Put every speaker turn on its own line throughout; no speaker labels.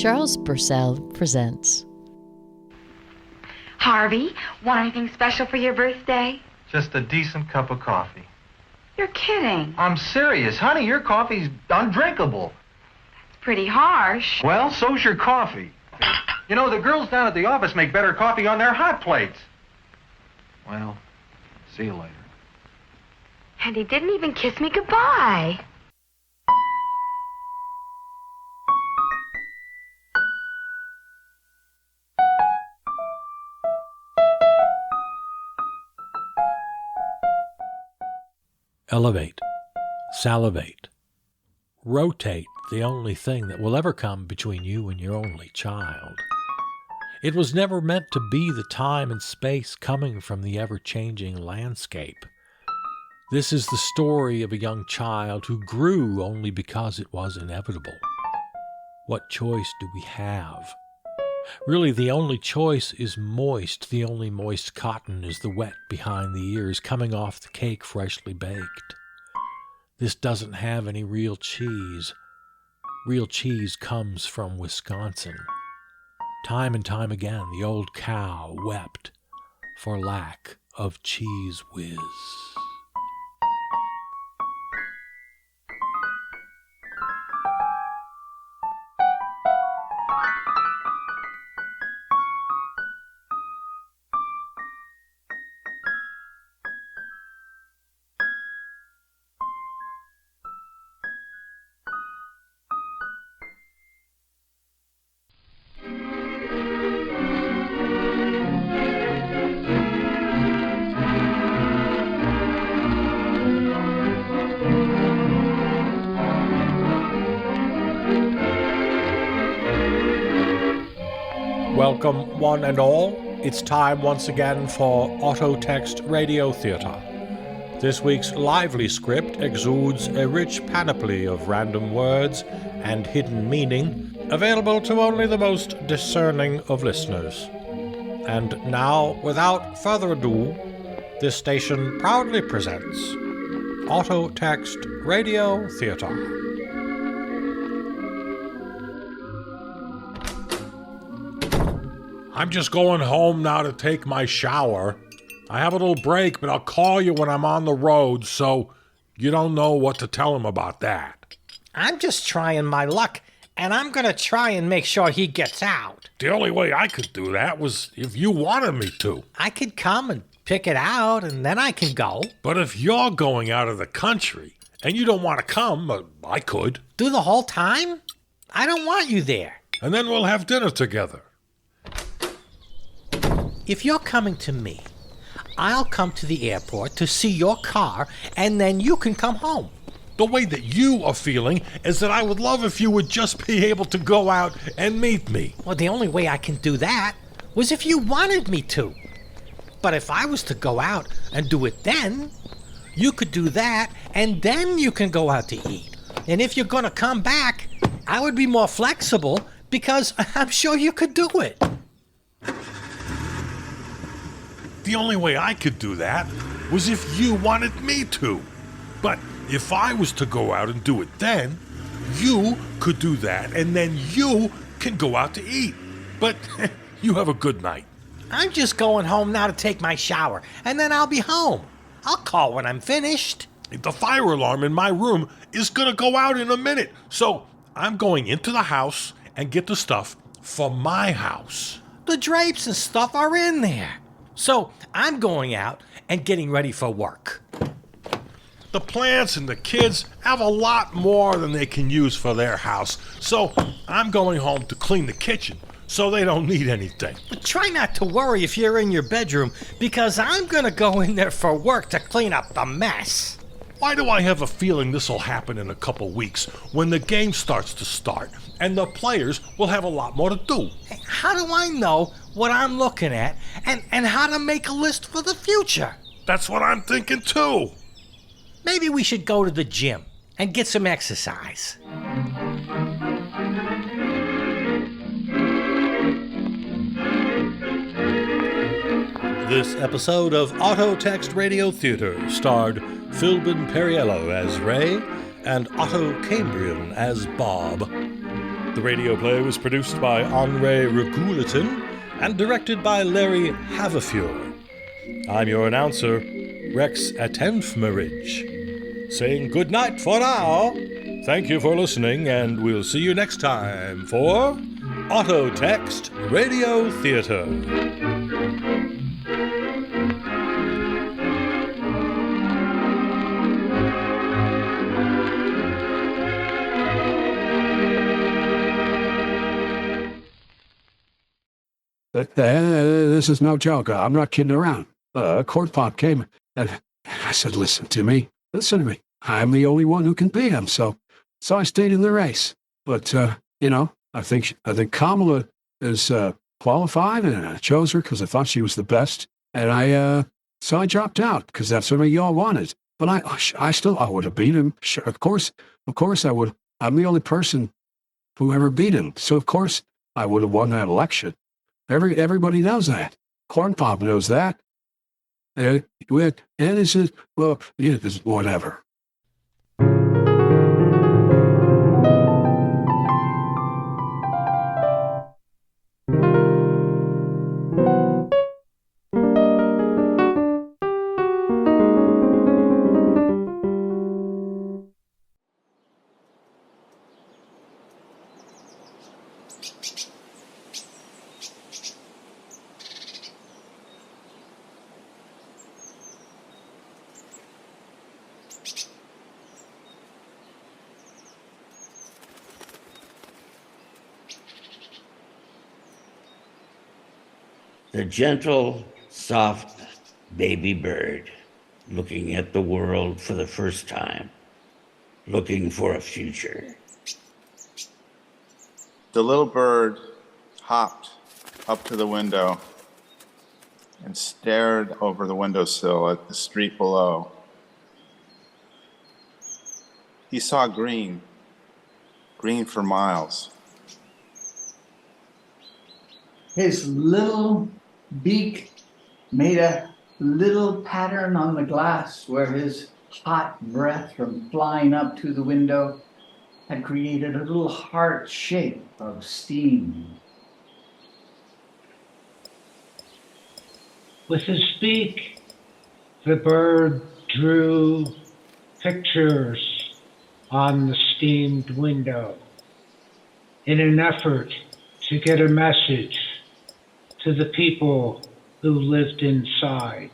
Charles Purcell presents.
Harvey, want anything special for your birthday?
Just a decent cup of coffee.
You're kidding.
I'm serious. Honey, your coffee's undrinkable.
It's pretty harsh.
Well, so's your coffee. You know, the girls down at the office make better coffee on their hot plates. Well, see you later.
And he didn't even kiss me goodbye.
Elevate, salivate, rotate the only thing that will ever come between you and your only child. It was never meant to be the time and space coming from the ever-changing landscape. This is the story of a young child who grew only because it was inevitable. What choice do we have? Really, the only choice is moist. The only moist cotton is the wet behind the ears coming off the cake freshly baked. This doesn't have any real cheese. Real cheese comes from Wisconsin. Time and time again, the old cow wept for lack of cheese whiz. Welcome, one and all. It's time once again for Autotext Radio Theatre. This week's lively script exudes a rich panoply of random words and hidden meaning, available to only the most discerning of listeners. And now, without further ado, this station proudly presents Autotext Radio Theatre. I'm just going home now to take my shower. I have a little break, but I'll call you when I'm on the road, so you don't know what to tell him about that.
I'm just trying my luck, and I'm going to try and make sure he gets out.
The only way I could do that was if you wanted me to.
I could come and pick it out, and then I can go.
But if you're going out of the country, and you don't want to come, I could.
Do the whole time? I don't want you there.
And then we'll have dinner together.
If you're coming to me, I'll come to the airport to see your car, and then you can come home.
The way that you are feeling is that I would love if you would just be able to go out and meet me.
Well, the only way I can do that was if you wanted me to. But if I was to go out and do it then, you could do that, and then you can go out to eat. And if you're going to come back, I would be more flexible because I'm sure you could do it.
The only way I could do that was if you wanted me to. But if I was to go out and do it then, you could do that, and then you can go out to eat. But you have a good night.
I'm just going home now to take my shower, and then I'll be home. I'll call when I'm finished.
The fire alarm in my room is going to go out in a minute, so I'm going into the house and get the stuff for my house.
The drapes and stuff are in there. So I'm going out and getting ready for work.
The plants and the kids have a lot more than they can use for their house, so I'm going home to clean the kitchen so they don't need anything.
But try not to worry if you're in your bedroom, because I'm going to go in there for work to clean up the mess.
Why do I have a feeling this will happen in a couple weeks when the game starts to start and the players will have a lot more to do?
How do I know what I'm looking at and how to make a list for the future?
That's what I'm thinking too.
Maybe we should go to the gym and get some exercise.
This episode of Autotext Radio Theatre starred Philbin Periello as Ray and Otto Cambrian as Bob. The radio play was produced by Henri Regulatin and directed by Larry Haverfure. I'm your announcer, Rex Atenfmarich, saying good night for now. Thank you for listening, and we'll see you next time for Autotext Radio Theater.
This is no joke. I'm not kidding around. Court pop came, and I said, listen to me. I'm the only one who can beat him, so I stayed in the race. But, I think Kamala is qualified, and I chose her because I thought she was the best. And so I dropped out because that's what y'all wanted. But I would have beat him. Sure, of course I would. I'm the only person who ever beat him. So, of course, I would have won that election. Everybody knows that. Corn Pop knows that. And it's just, well, yeah, it's whatever.
The gentle, soft baby bird looking at the world for the first time, looking for a future.
The little bird hopped up to the window and stared over the windowsill at the street below. He saw green for miles.
His little beak made a little pattern on the glass where his hot breath from flying up to the window had created a little heart shape of steam.
With his beak, the bird drew pictures on the steamed window in an effort to get a message to the people who lived inside.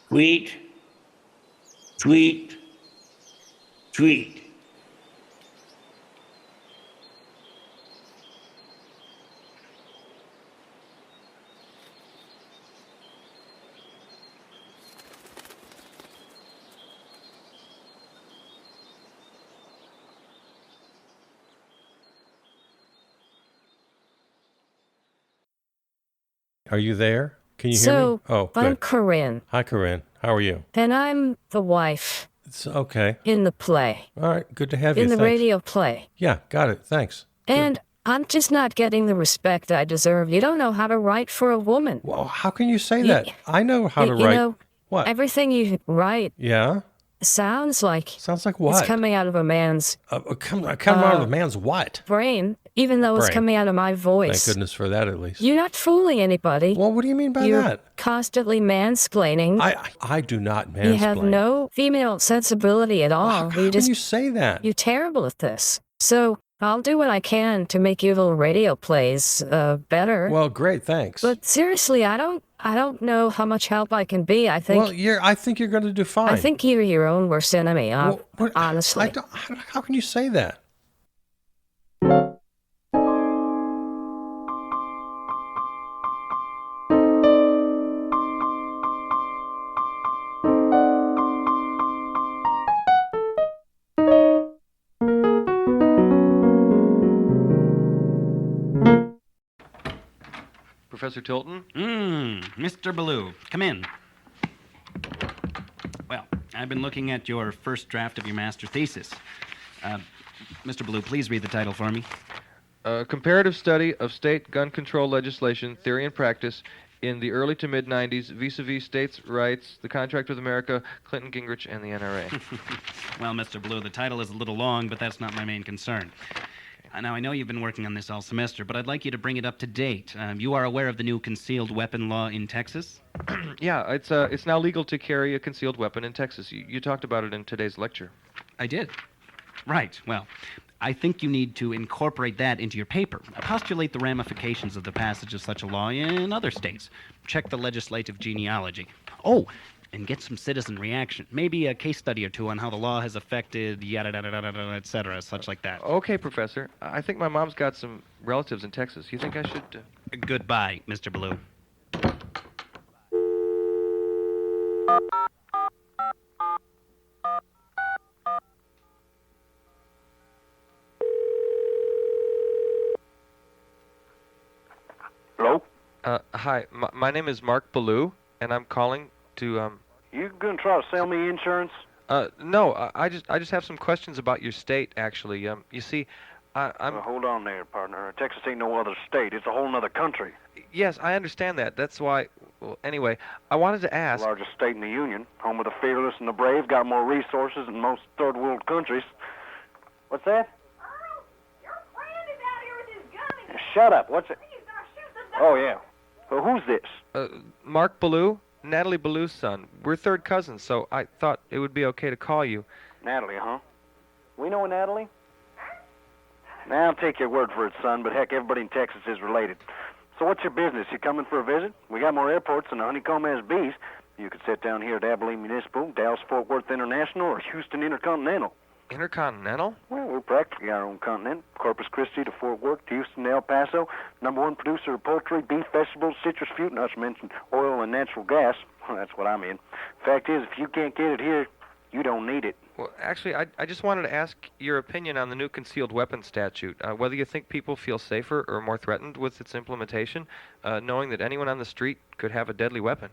Tweet, tweet, tweet.
Are you there? Can you hear
So,
me? Oh,
I'm
good.
Corinne,
Hi, Corinne. How are you?
and I'm the wife
It's okay.
in the play,
All right. Good to have you.
in the
Thanks.
radio play.
Yeah, got it. Thanks.
And I'm just not getting the respect I deserve. You don't know how to write for a woman.
Well, how can you say
You-
that? I know how to
You
write.
know,
What?
everything you write
Yeah?
sounds like
Sounds like what?
it's coming out of a man's
come out of a man's what?
brain, even though it's
Brain.
coming out of my
Thank
voice.
goodness for that, at least.
You're not fooling anybody.
Well, what do you mean by
You're
that?
constantly mansplaining.
I do not mansplain.
You have no female sensibility at all.
How can you say that?
You're terrible at this. So I'll do what I can to make your little radio plays better.
Well, great, thanks.
But seriously, I don't know how much help I can be. I think
I think you're going to do fine.
I think you're your own worst enemy.
Well,
honestly.
How can you say that?
Professor Tilton?
Mr. Ballou, come in. Well, I've been looking at your first draft of your master thesis. Mr. Ballou, please read the title for me.
Comparative Study of State Gun Control Legislation, Theory and Practice, in the early to mid-90s vis-a-vis states' rights, the contract with America, Clinton Gingrich, and the NRA.
Well, Mr. Blue, the title is a little long, but that's not my main concern. Now, I know you've been working on this all semester, but I'd like you to bring it up to date. You are aware of the new concealed weapon law in Texas?
Yeah, it's now legal to carry a concealed weapon in Texas. You talked about it in today's lecture.
I did. Right. Well, I think you need to incorporate that into your paper. Postulate the ramifications of the passage of such a law in other states. Check the legislative genealogy. Oh, and get some citizen reaction. Maybe a case study or two on how the law has affected yada da da da da, et cetera, such like that.
Okay, Professor. I think my mom's got some relatives in Texas. You think I should...
Goodbye, Mr. Blue.
Hello?
Hi. My name is Mark Ballou, and I'm calling to,
You gonna try to sell me insurance?
No, I just have some questions about your state, actually. You see, I'm...
Well, hold on there, partner. Texas ain't no other state. It's a whole nother country.
Yes, I understand that. That's why... Well, anyway, I wanted to ask...
The largest state in the Union, home of the fearless and the brave, got more resources than most third world countries. What's that?
Earl, your friend is out here with his gun and
Shut up. What's it?
he's gonna shoot the dog.
Oh, yeah. Well, who's this?
Mark Ballou, Natalie Ballou's son. We're third cousins, so I thought it would be okay to call you.
Natalie, huh? We know a Natalie? Now, I'll take your word for it, son, but heck, everybody in Texas is related. So what's your business? You coming for a visit? We got more airports than the honeycomb has bees. You could sit down here at Abilene Municipal, Dallas-Fort Worth International, or Houston Intercontinental.
Intercontinental?
Well, we're practically our own continent. Corpus Christi to Fort Worth, to Houston to El Paso. #1 producer of poultry, beef, vegetables, citrus fruit, not to mention oil and natural gas. Well, that's what I'm in. Fact is, if you can't get it here, you don't need it.
Well, actually, I just wanted to ask your opinion on the new concealed weapons statute, whether you think people feel safer or more threatened with its implementation, knowing that anyone on the street could have a deadly weapon.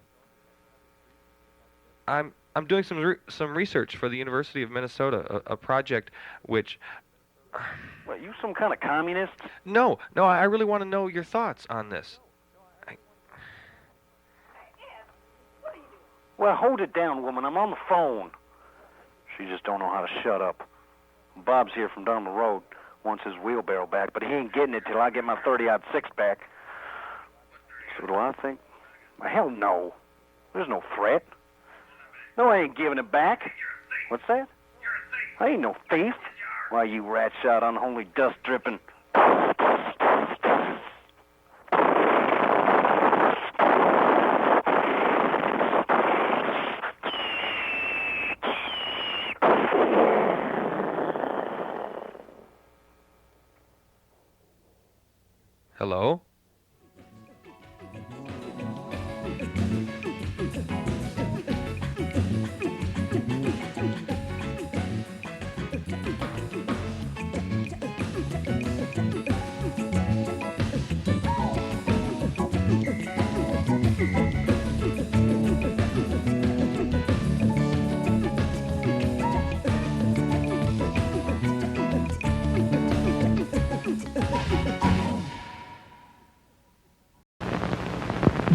I'm doing some research for the University of Minnesota, a project which...
What, you some kind of communist?
No, I really want to know your thoughts on this.
Well, hold it down, woman. I'm on the phone. She just don't know how to shut up. Bob's here from down the road. Wants his wheelbarrow back, but he ain't getting it till I get my 30-aught six back. So do I think? Well, hell no. There's no threat. No, I ain't giving it back. What's that? I ain't no thief. Why, you rat shot, unholy dust dripping.
Hello?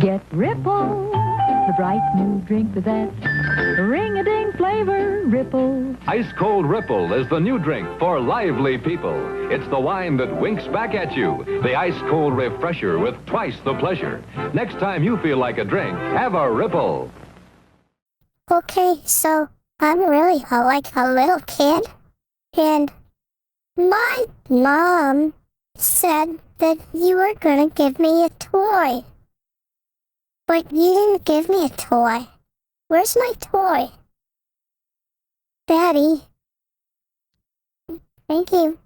Get Ripple, the bright new drink with that ring-a-ding flavor, Ripple.
Ice Cold Ripple is the new drink for lively people. It's the wine that winks back at you. The ice cold refresher with twice the pleasure. Next time you feel like a drink, have a Ripple.
Okay, so I'm really like a little kid, and my mom said that you were gonna give me a toy. But you didn't give me a toy. Where's my toy? Daddy. Thank you.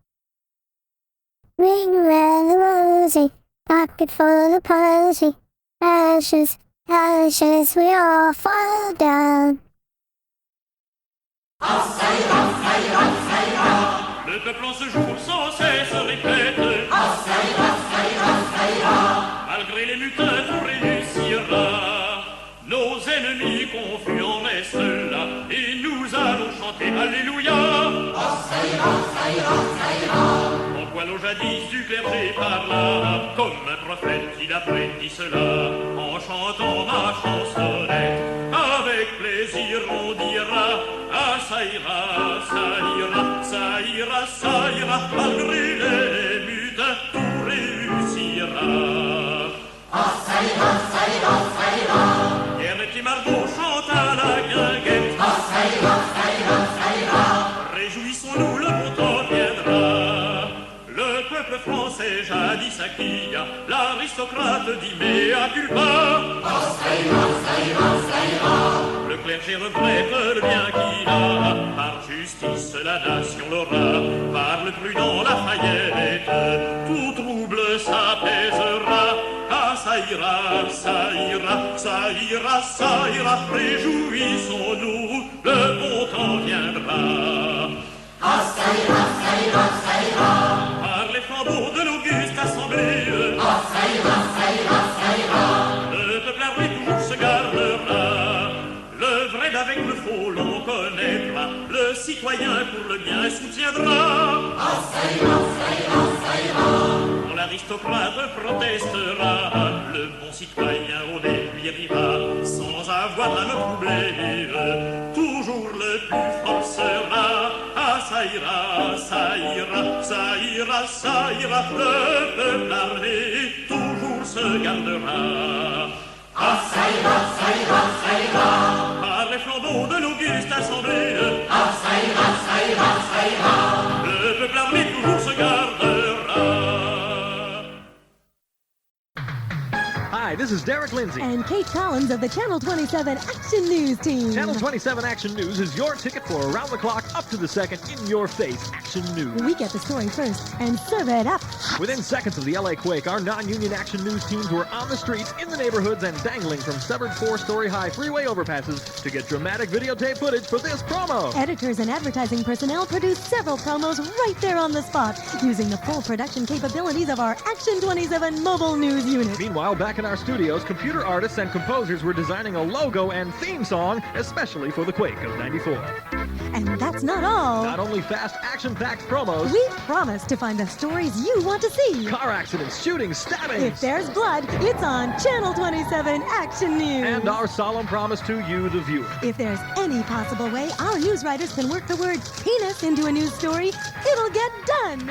Ring around the rosy, pocket full of posy. Ashes, ashes, we all fall down.
Le peuple en ce jour sans cesse répète malgré les mutins on réussira. Nos ennemis confus en restent là et nous allons chanter Alléluia. Pourquoi l'étoile au jadis du clergé par là. Comme un prophète, il a prédit cela en chantant ma chansonnette. Avec plaisir, on dira ah, ça ira, ça ira, ça ira, ça ira, malgré les mutins, tout réussira. Ah, ça ira, ça ira, ça ira. Hier, les petits Margot chantent à la guinguette. Ah, ça ira, ça ira, ça ira. Réjouissons-nous, le bon temps viendra. Le peuple français jadis acquis, l'aristocrate dit mea culpa. Ah, ça ira, ça ira, ça ira. Le clergé regrette le bien qu'il a. Par justice, la nation l'aura. Par le prudent Lafayette, tout trouble s'apaisera. Ah, ça ira, ça ira, ça ira, ça ira. Réjouissons-nous, le bon temps viendra. Ah, ça ira, ça ira, ça ira. Par les flambeaux de l'auguste assemblée. Ah, ça ira, ça ira, ça ira. Le peuple armé toujours se gardera. Le vrai d'avec le faux l'on connaîtra. Le citoyen pour le bien soutiendra. Ah, ça ira, ça ira, ça ira. Quand l'aristocrate protestera, le bon citoyen au lui rira. Sans avoir à me troubler, toujours le plus fort sera. Ah, ça ira, ça ira, ça ira, ça ira. Le peuple armé toujours se gardera. Ah, ça ira, ça ira, ça ira. Par les flambeaux de l'auguste assemblée. Ah, ça ira, ça ira, ça ira. Le peuple armé toujours se gardera.
Hi, this is Derek Lindsay.
And Kate Collins of the Channel 27 Action News team.
Channel 27 Action News is your ticket for around-the-clock, up-to-the-second, in-your-face action news.
We get the story first and serve it up.
Within seconds of the LA quake, our non-union action news teams were on the streets, in the neighborhoods, and dangling from severed four-story-high freeway overpasses to get dramatic videotape footage for this promo.
Editors and advertising personnel produced several promos right there on the spot, using the full production capabilities of our Action 27 mobile news unit.
Meanwhile, back in our studios, computer artists and composers were designing a logo and theme song, especially for the quake of '94.
And that's not all.
Not only fast, action-packed promos,
we promise to find the stories you want to see.
Car accidents, shootings, stabbings.
If there's blood, it's on Channel 27 Action News.
And our solemn promise to you, the viewer.
If there's any possible way our news writers can work the word penis into a news story, it'll get done.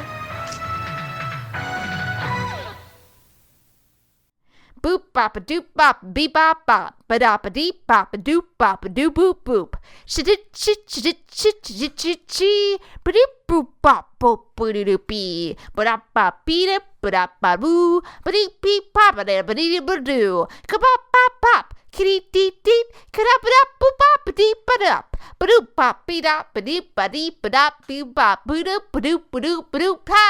Boop bop a doop bop beep bop bop ba da ba deep bop a doop bop a doo boop boop shit shit shit shit shit shit shit ba doop boop bop boop ba doo bee ba da ba beat it ba da ba boo ba dee beep pop ba da ba dee ba doo ka pop pop pop kitty dee dee ka da ba da boop bop ba dee ba da ba doo pop be da ba dee ba dee ba da boo bop ba doo ba doo ba doo ba doo pa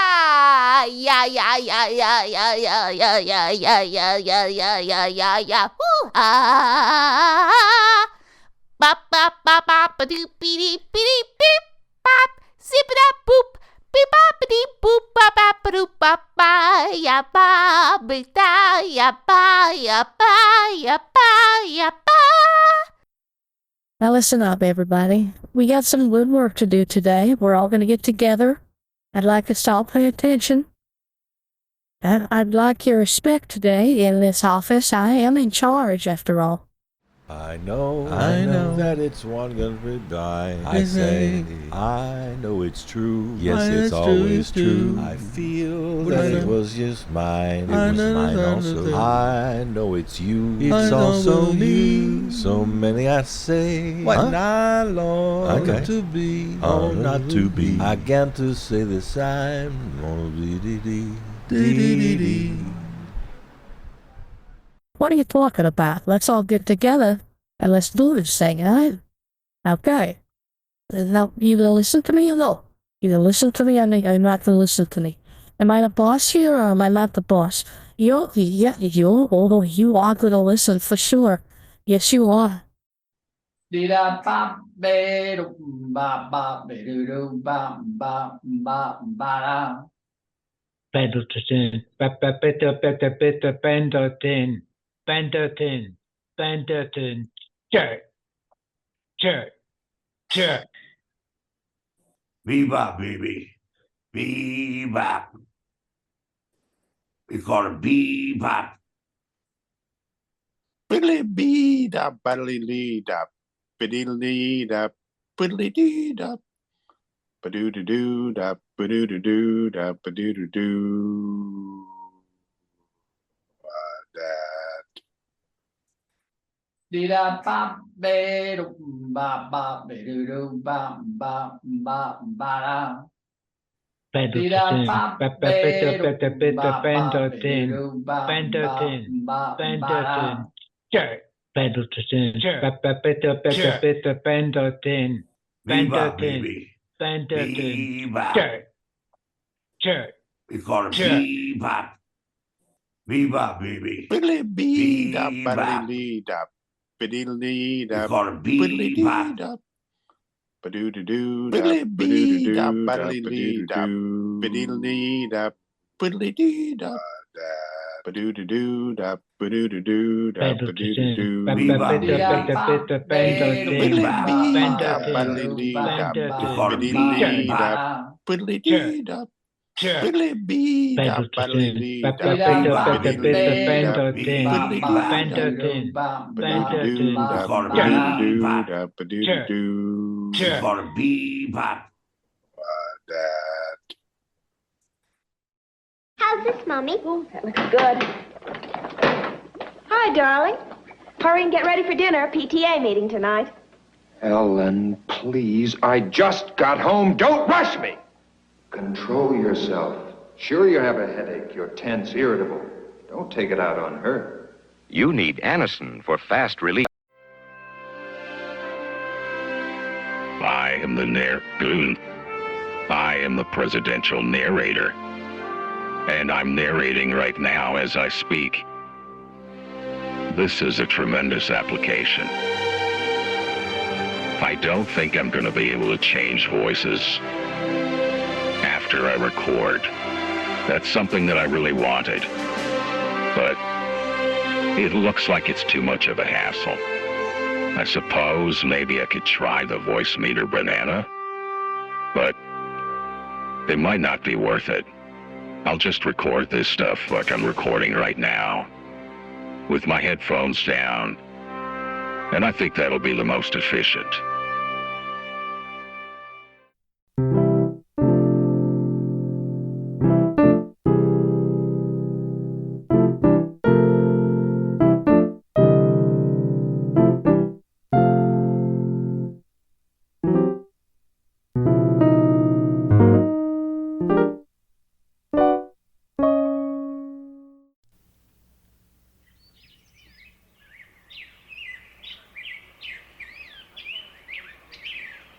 ya ya ya ya ya ya ya ya ya ya ya ya ya ya ya woo ah bop bop bop bop ba doo be dee beep bop zip it up boop beep bop ba dee boop bop bop ba doo bop ba ya ba ba da ya ba ya ba ya ba ya ba.
Now listen up, everybody. We got some good work to do today. We're all going to get together. I'd like us to all pay attention. And I'd like your respect today in this office. I am in charge, after all.
I know that it's one gonna die. I say, I know it's true. Yes, it's always true. I feel that it was just mine. It was mine also. I know it's you. It's also you. So many I say, what I long to be, not to be. I got to say this, I'm gonna be dee.
What are you talking about? Let's all get together and let's do this thing, alright? Okay. Now, you gonna listen to me or no? You gonna listen to me or you're not gonna listen to me? Am I the boss here or am I not the boss? You are gonna listen for sure. Yes, you are.
Dee-da bop be do bop bop be do do bop bop bop ba.
Pendleton, Pendleton, jerk.
Bebop, baby. Bebop. We call it bebop.
Biddly bee da buddly lee da biddly da biddly dee da badoo doo doo da badoo doo doo da badoo doo doo. That.
Dee da ba ba do ba ba ba do do ba ba ba ba da.
Pendleton, Pendleton, Jerk, Pendleton, Pendleton,
Bebop, baby.
Pendleton,
Bebop.
Jerk.
We call it bebop. Bebop, baby.
Biddly bee da
Bebop.
buddly lee da biddly da
We call it
biddly dee
bebop.
da badoo doo doo da badoo doo da buddly lee da biddly da biddly dee da badoo doo doo da badoo doo doo da badoo doo doo.
Bebop,
Biddly bee da buddly lee da biddly da biddly dee da biddly bee da buddly lee da biddly da biddly doo da badoo doo da badoo doo.
We call it bebop.
That.
How's this, Mommy? Oh, that looks good. Hi, darling. Hurry and get ready for dinner. PTA meeting tonight.
Ellen, please. I just got home. Don't rush me. Control yourself. Sure, you have a headache. You're tense, irritable. Don't take it out on her.
You need Anacin for fast relief.
I am the presidential narrator. And I'm narrating right now as I speak. This is a tremendous application. I don't think I'm going to be able to change voices after I record. That's something that I really wanted. But it looks like it's too much of a hassle. I suppose maybe I could try the voice meter banana, but it might not be worth it. I'll just record this stuff like I'm recording right now, with my headphones down, and I think that'll be the most efficient.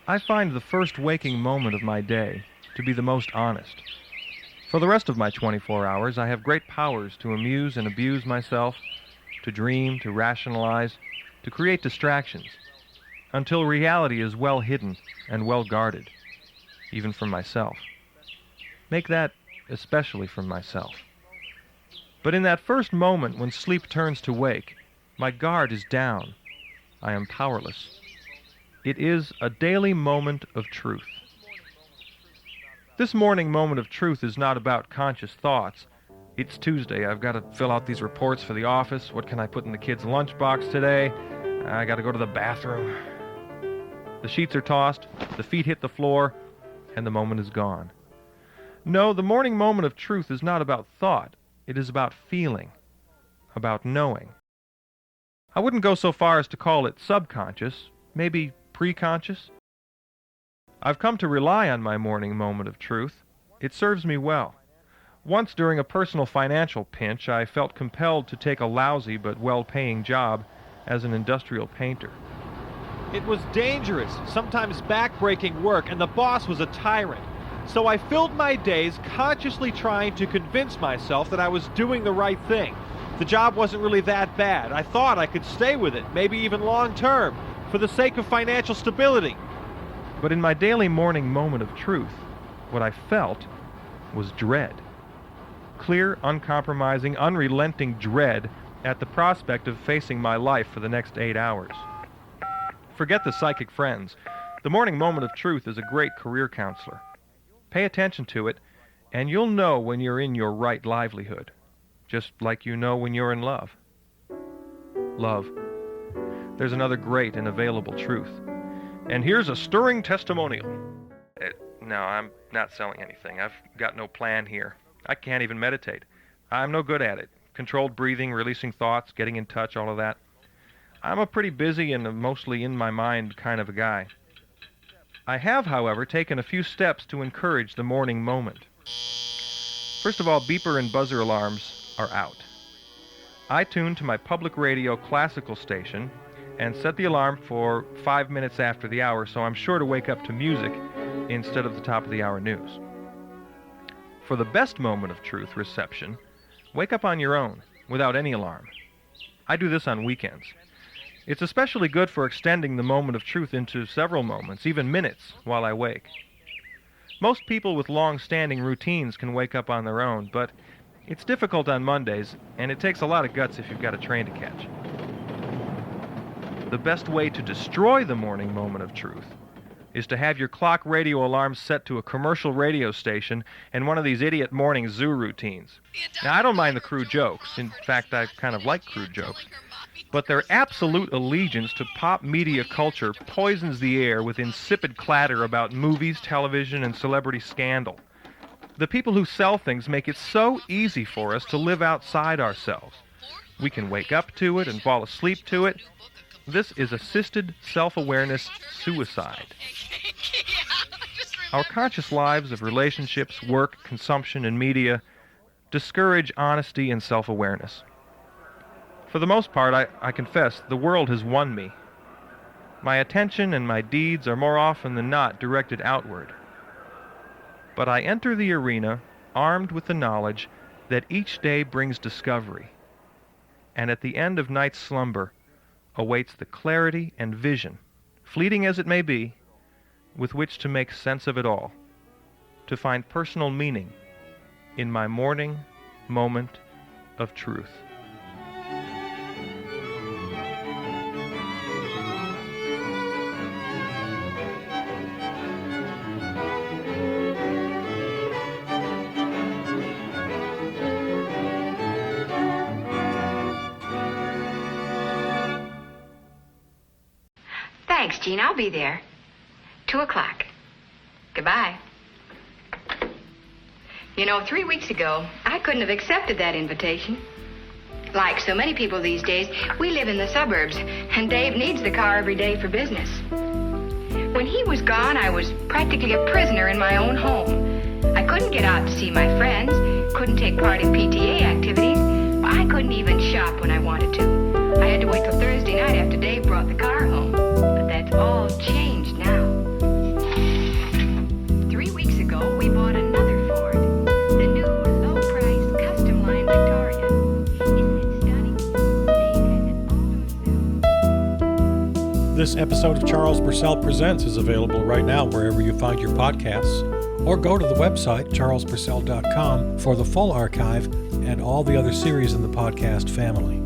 I find the first waking moment of my day to be the most honest. For the rest of my 24 hours, I have great powers to amuse and abuse myself, to dream, to rationalize, to create distractions, until reality is well hidden and well guarded, even from myself. Make that especially from myself. But in that first moment when sleep turns to wake, my guard is down. I am powerless. It is a daily moment of truth. This morning moment of truth is not about conscious thoughts. It's Tuesday. I've got to fill out these reports for the office. What can I put in the kids' lunchbox today? I got to go to the bathroom. The sheets are tossed, the feet hit the floor, and the moment is gone. No, the morning moment of truth is not about thought. It is about feeling, about knowing. I wouldn't go so far as to call it subconscious, maybe preconscious. I've come to rely on my morning moment of truth. It serves me well. Once during a personal financial pinch, I felt compelled to take a lousy but well-paying job as an industrial painter.
It was dangerous, sometimes back-breaking work, and the boss was a tyrant. So I filled my days consciously trying to convince myself that I was doing the right thing. The job wasn't really that bad. I thought I could stay with it, maybe even long-term, for the sake of financial stability.
But in my daily morning moment of truth, what I felt was dread. Clear, uncompromising, unrelenting dread at the prospect of facing my life for the next 8 hours. Forget the psychic friends. The morning moment of truth is a great career counselor. Pay attention to it, and you'll know when you're in your right livelihood. just like you know when you're in love. Love. There's another great and available truth. And here's a stirring testimonial. No, I'm not selling anything. I've got no plan here. I can't even meditate. I'm no good at it. Controlled breathing, releasing thoughts, getting in touch, all of that. I'm a pretty busy and mostly in my mind kind of a guy. I have, however, taken a few steps to encourage the morning moment. First of all, beeper and buzzer alarms are out. I tune to my public radio classical station and set the alarm for 5 minutes after the hour, so I'm sure to wake up to music instead of the top of the hour news. For the best moment of truth reception, wake up on your own, without any alarm. I do this on weekends. It's especially good for extending the moment of truth into several moments, even minutes, while I wake. Most people with long-standing routines can wake up on their own, but it's difficult on Mondays, and it takes a lot of guts if you've got a train to catch. The best way to destroy the morning moment of truth is to have your clock radio alarm set to a commercial radio station and one of these idiot morning zoo routines. Now, I don't mind the crude jokes. In fact, I kind of like crude jokes. But their absolute allegiance to pop media culture poisons the air with insipid clatter about movies, television, and celebrity scandal. The people who sell things make it so easy for us to live outside ourselves. We can wake up to it and fall asleep to it. This is assisted self-awareness suicide. Our conscious lives of relationships, work, consumption, and media discourage honesty and self-awareness. For the most part, I confess, the world has won me. My attention and my deeds are more often than not directed outward. But I enter the arena armed with the knowledge that each day brings discovery, and at the end of night's slumber awaits the clarity and vision, fleeting as it may be, with which to make sense of it all, to find personal meaning in my morning moment of truth.
Thanks, Gene. I'll be there. 2:00. Goodbye. You know, 3 weeks ago, I couldn't have accepted that invitation. Like so many people these days, we live in the suburbs, and Dave needs the car every day for business. When he was gone, I was practically a prisoner in my own home. I couldn't get out to see my friends, couldn't take part in PTA activities. I couldn't even shop when I wanted to. I had to wait till Thursday night after Dave brought the car home. But that's all changed now. 3 weeks ago, we bought another Ford. The new low-priced custom line Victoria. Isn't it stunning? Dave has it all to himself.
This episode of Charles Purcell Presents is available right now wherever you find your podcasts, or go to the website charlespurcell.com for the full archive and all the other series in the podcast family.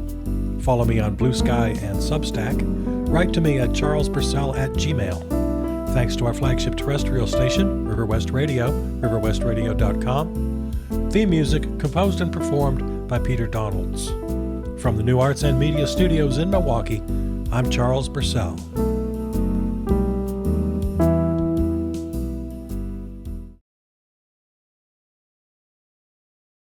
Follow me on Blue Sky and Substack. Write to me at charlespurcell@gmail. Thanks to our flagship terrestrial station, River West Radio, riverwestradio.com. Theme music composed and performed by Peter Donalds. From the New Arts and Media Studios in Milwaukee, I'm Charles Purcell.